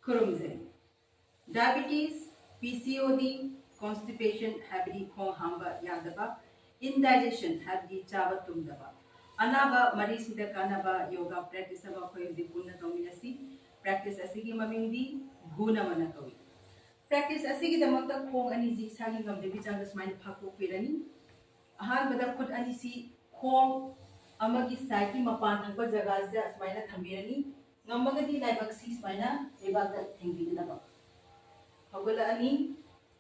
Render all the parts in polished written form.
Kurumze. Diabetes, PCOD, constipation, habdi khong hamba yadaba, indigestion, habdi chaba tumdaba. Anaba marisida kanaba yoga practice aba khoi di punna tominasi practice asigi mamingdi Bhunamana kawi. Practice asigi damakta khong ani ji sagi ngamde bichang dasmani phakko pirani. Ahan bada khut ani si khong amagi saiki mapan thakba jaga ja asmaina thambirani. Ngamagadi laibak si asmaina lebagda thengbi Hagala ani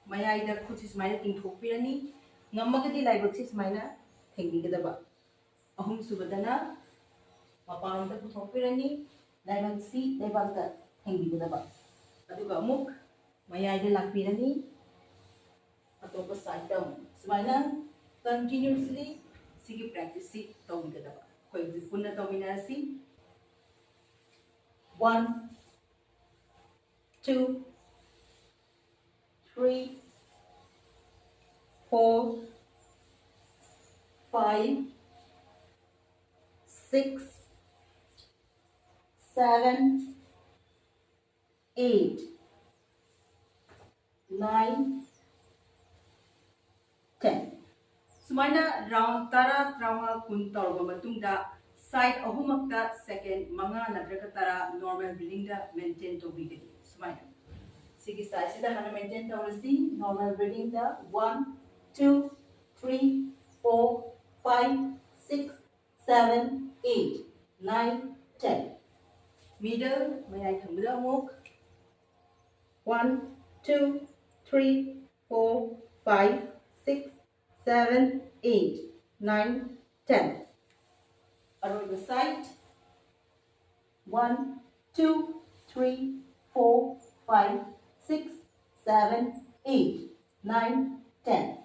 mayai da kuchis maina tingthokpirani ngamagadi laibaksis maina thengbigadaba ahum subadana mapam da puthokpirani laibaksi laibakda thengbigadaba aduga amuk mayai da lakpirani atopa side da smaina continuously sigi practice si tawbigadaba koi punna tawminasi 1 2 3 4 5 6 7 8 9 10 Sumaina round tara trauma kun torba matungda side ahumakta second manga nadraka tara normal breathing da maintain to bigadi sumaina Sigi size da hana maintain tawrasi normal breathing da 1 2 3 4 5 6 7 8 9 10 middle mayai thambda amuk 1 2 3 4 5 6 7 8 9 10 Around side 1 2 3 4 5 6 7 8 9 10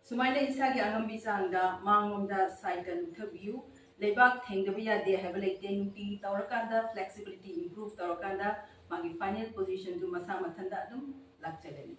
Sumaina isagi angambi sangda mangomda cycle uthabiu lebak thengdaba yade haba leite nuti tawrakanda flexibility improve tawrakanda magi final position du masa mathanda adum lakchagani